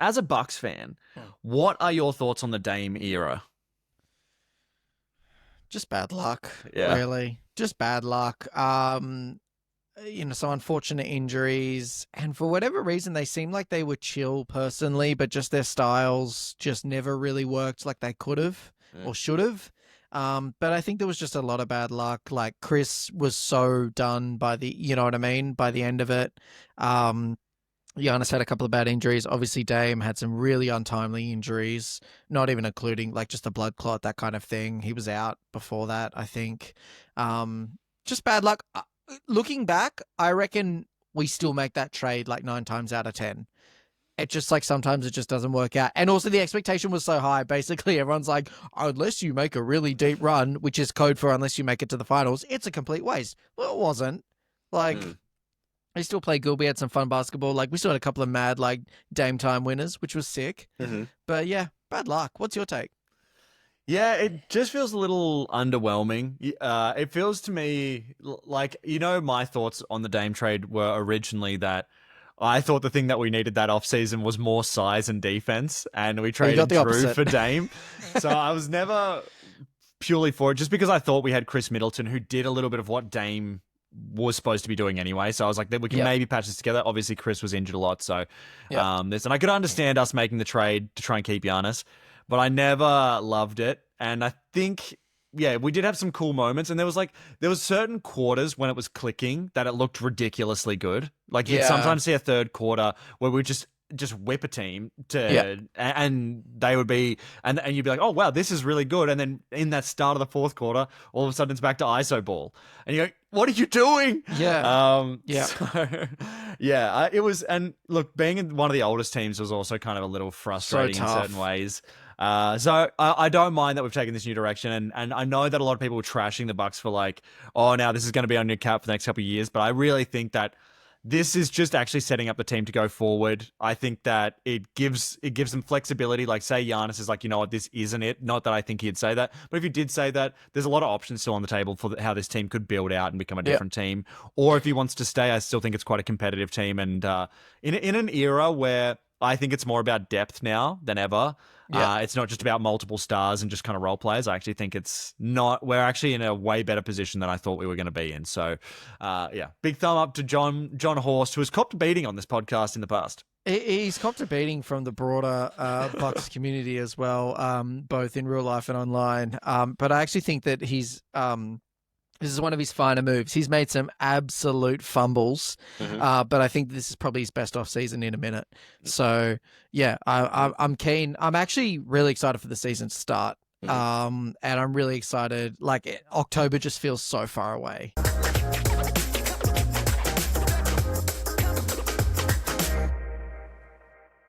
as a Bucks fan, what are your thoughts on the Dame era? Just bad luck, Yeah. really. Just bad luck. Some unfortunate injuries, and for whatever reason, they seem like they were chill personally, but just their styles just never really worked like they could have or should have. But I think there was just a lot of bad luck. Like Chris was so done by you know what I mean, by the end of it. Giannis had a couple of bad injuries. Obviously, Dame had some really untimely injuries, not even including like just a blood clot, that kind of thing. He was out before that, I think. Just bad luck. Looking back, I reckon we still make that trade like 9 times out of 10. It just like sometimes it just doesn't work out. And also the expectation was so high. Basically, everyone's like, unless you make a really deep run, which is code for unless you make it to the finals, it's a complete waste. Well, it wasn't. Like, they still played good. We had some fun basketball. Like, we still had a couple of mad, like, Dame time winners, which was sick. But yeah, bad luck. What's your take? Yeah, it just feels a little underwhelming. It feels to me like, my thoughts on the Dame trade were originally that I thought the thing that we needed that offseason was more size and defense, and we traded Drew for Dame. So I was never purely for it, just because I thought we had Chris Middleton, who did a little bit of what Dame was supposed to be doing anyway. So I was like, we can maybe patch this together. Obviously, Chris was injured a lot, so and I could understand us making the trade to try and keep Giannis, but I never loved it. And I think, we did have some cool moments, and there was certain quarters when it was clicking that it looked ridiculously good. Like you'd sometimes see a third quarter where we just whip a team and they would be, and you'd be like, oh wow, this is really good. And then in that start of the fourth quarter, all of a sudden it's back to ISO ball, and you go, what are you doing? It was. And look, being in one of the oldest teams was also kind of a little frustrating in certain ways. So I don't mind that we've taken this new direction, and I know that a lot of people were trashing the Bucks for like, oh, now this is going to be on your cap for the next couple of years, but I really think that this is just actually setting up the team to go forward. I think that it gives them flexibility. Like, say Giannis is like, you know what, this isn't it. Not that I think he'd say that, but if he did say that, there's a lot of options still on the table for how this team could build out and become a different team. Or if he wants to stay, I still think it's quite a competitive team. And in an era where I think it's more about depth now than ever. It's not just about multiple stars and just kind of role players. I actually think we're actually in a way better position than I thought we were going to be in. So, big thumb up to John Horst, who has copped a beating on this podcast in the past. He's copped a beating from the broader Bucks community as well, both in real life and online. But I actually think that this is one of his finer moves. He's made some absolute fumbles, but I think this is probably his best off-season in a minute. So, I'm keen. I'm actually really excited for the season to start, and I'm really excited. Like, October just feels so far away.